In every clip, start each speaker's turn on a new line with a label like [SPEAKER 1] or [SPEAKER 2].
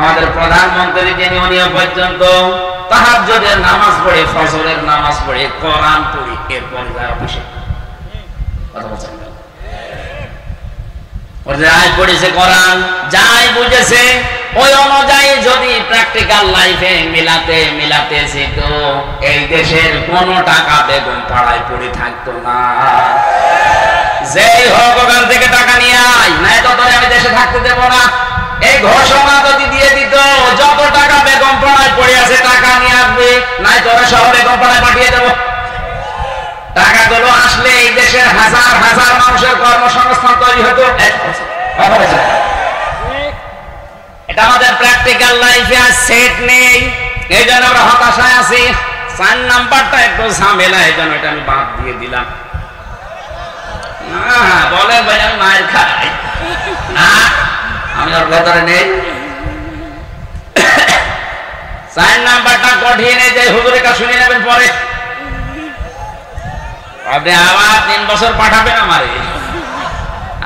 [SPEAKER 1] আমাদের প্রধানমন্ত্রী যিনি উনি পর্যন্ত তাহাজ্জুদের নামাজ পড়ে, ফজরের নামাজ পড়ে, কোরআন পড়ে, এরপর যায় অফিসে। কথা বলছেন যাই পড়েছে কোরআন, যাই বুঝেছে ওই অনুযায়ী যদি প্র্যাকটিক্যাল লাইফে মিলাতে যেত, এই দেশের কোন টাকা বেগম পাড়ায় পড়ে থাকতো না। যেই হোক ওখান থেকে টাকা নিয়ে আয়, নাই তো তোরে আমি দেশে থাকতে দেব না, এই ঘোষণা যদি দিয়ে দিত যত টাকা বেগম পাড়ায় পড়ে আছে টাকা নিয়ে আসবে, নাই তোরা সহ বেগম পাড়ায় পাঠিয়ে দেবো। টাকাগুলো আসলে এই দেশের হাজার হাজার মানুষের কর্মসংস্থান তৈরি হতো। এটা আমাদের প্র্যাকটিক্যাল লাইফে আর সেট নেই, এই জন্য আমরা হতাশায় আছি। 4 নাম্বারটা একটু ঝামেলা, এই জন্য এটা আমি বাদ দিয়ে দিলাম। বলে ভাই আমি মায়ের খাই না, আমি ওর ভেতরে নেই। 4 নাম্বারটা কঠিন, এই যে হুজুরের কাছে শুনে নেবেন পরে। আপনি আবার 3 বছর পাঠাবেন আমারে,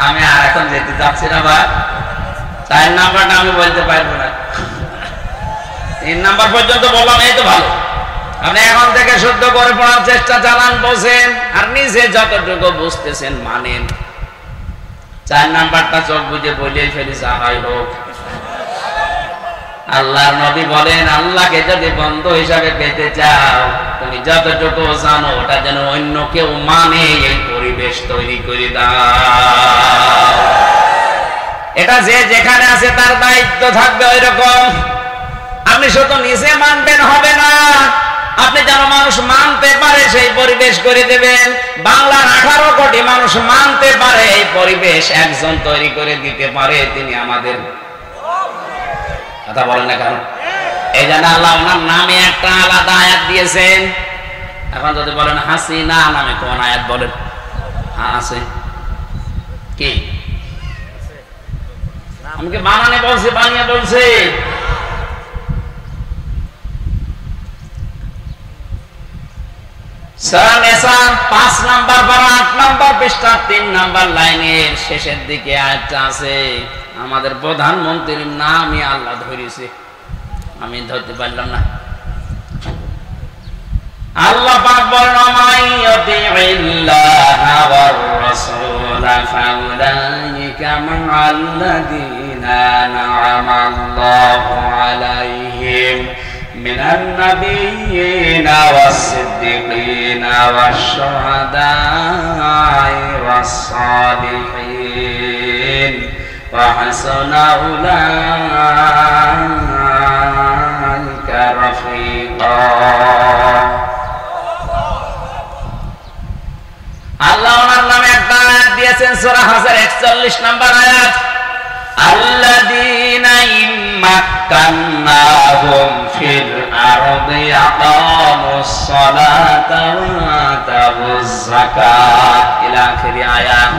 [SPEAKER 1] আমি আর এখন যেতে যাচ্ছি না। বা 4 নাম্বারটা আমি বলতে পারবো না, 3 নাম্বার পর্যন্ত বললাম, এই তো ভালো। আপনি এখন থেকে শুদ্ধ করে পড়ার চেষ্টা চালান, বোঝেন, আর নিজে যতটুকু বুঝতেছেন মানেন। 4 নাম্বারটা চোখ বুঝে বলেই ফেলি, যা হয় হোক। আল্লাহর নবী বলেন, আল্লাহকে যদি বন্ধু হিসাবে পেতে চাও, তুমি যতটুকু জানো ওটা যেন অন্য কেউ মানে, এই পরিবেশ তৈরি করে দাও। এটা যে যেখানে আছে তার দায়িত্ব থাকবে ওই রকম। আপনি শুধু নিজে মানবেন হবে না, আপনি যেন মানুষ মানতে পারে সেই পরিবেশ করে দেবেন। বাংলার 18 কোটি মানুষ মানতে পারে এই পরিবেশ একজন তৈরি করে দিতে পারে, তিনি আমাদের। কথা বলেন না কেন? এই জন্য আল্লাহ ওনার নামে একটা আলাদা আয়াত দিয়েছেন। এখন যদি বলেন হাসিনা নামে কোন আয়াত বলেন? আছে কি? আমি কি বানানে বলছি, বানিয়ে বলছি? 5 নাম্বার পারা 8 নাম্বার পৃষ্ঠা 3 নাম্বার লাইনের শেষের দিকে আয়াতটা আছে। আমাদের প্রধানমন্ত্রীর নামই আল্লাহ ধরেছে, আমি ধরতে পারলাম না। আল্লাহ পাক বলেন, মাইয়ুতিইল্লাহা ওয়ার রাসূলা ফাউলাইকা মা'আল্লাযীনা আন'আমাল্লাহু আলাইহিম মিনান নাবিয়্যিনা ওয়াস-সিদ্দীকিনা ওয়াশ-শুহাদা'i ওয়াস-সালিহিন ওয়া হাসানা উলাইকা রাফীকা। আল্লাহ ওনার নামে একটা আয়াত দিয়েছেন, সূরা হাজর 41 নাম্বার আয়াত। আল্লাযীনা ইম্মাক্কান্নাহুম ফিল আরদি আকামুস সালাতা ওয়া আতাবুজ যাকাত ইলা আখিরি আয়াত।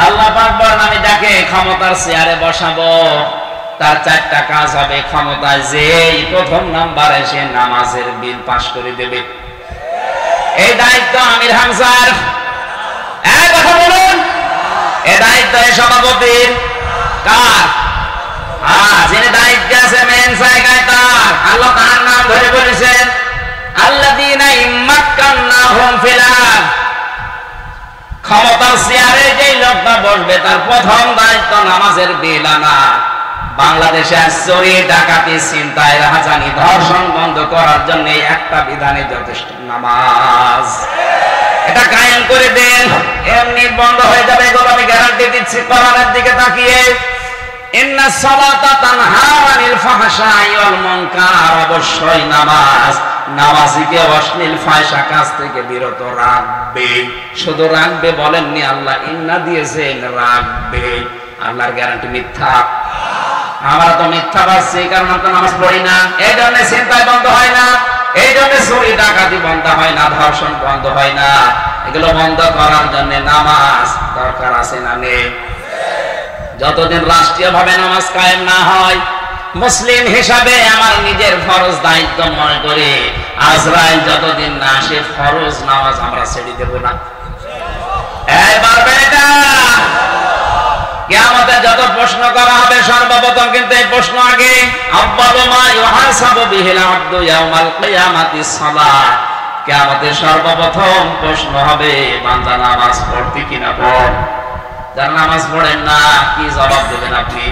[SPEAKER 1] আল্লাহ পাক বলেন, আমি যাকে ক্ষমতার চেয়ারে বসাবো তার 4টা কাজ হবে। ক্ষমতায় যেই প্রথম নাম্বারে সে নামাজের বিল পাস করে দেবে, এই দায়িত্ব আমির হামজার। এক কথা বলুন, এই দায়িত্ব এই সভাপতির। কার? যিনি দায়িত্বে আছে মেন জায়গায় তার। আল্লাহ তার নাম ধরে বলেছেন, আল্লাযীনা ইম্মাক্কান্নাহুম ফিল আরদ। ক্ষমতার চেয়ারে যেই লোকটা বসবে তার প্রথম দায়িত্ব নামাজের বিল আনা। বাংলাদেশে চুরি, ডাকাতি, ছিনতাই, রাহাজানি, ধর্ষণ বন্ধ করার জন্য একটা বিধানে যথেষ্ট, নামাজ। এটা কায়েম করে দেন, এমনি বন্ধ হয়ে যাবে, এগুলো আমি গ্যারান্টি দিচ্ছি। কোরআনের দিকে তাকিয়ে, ইন্নাস সালাতা তানহা আনিল ফাহশাই ওয়াল মুনকার, অবশ্যই নামাজ নামাজীকে অশ্লীল ফাহিশা কাজ থেকে বিরত রাখবে। শুধু রাখবে বলেননি আল্লাহ, ইন্না দিয়েছেন রাখবে। আল্লাহর গ্যারান্টি মিথ্যা? আমরা তো মিথ্যা বাসছি, কারণ আমরা নামাজ পড়ি না। এই জন্য ছিনতাই বন্ধ হয় না, এই জন্য চুরি ডাকাতি বন্ধ হয় না, ধর্ষণ বন্ধ হয় না। এগুলো বন্ধ করার জন্য নামাজ দরকার আছে না নেই? যতদিন রাষ্ট্রীয়ভাবে নামাজ কায়েম না হয়, মুসলিম হিসাবে আমার নিজের ফরজ দায়িত্ব মনে করে আজরাইল যতদিন না আসে ফরজ নামাজ আমরা ছেড়ে দেব না। এই পারবেন এটা? কিয়ামতে যত প্রশ্ন করা হবে সর্বপ্রথম কিন্তু এই প্রশ্ন আগে, আব্বালু মা ইউহাসাবু বিহিল আবদু ইয়াউমাল কিয়ামাতিস সালাত। কিয়ামতে সর্বপ্রথম প্রশ্ন হবে বান্দা নামাজ পড়তে কিনা পড়। যারা নামাজ পড়েন না কি জবাব দেবেন আপনি?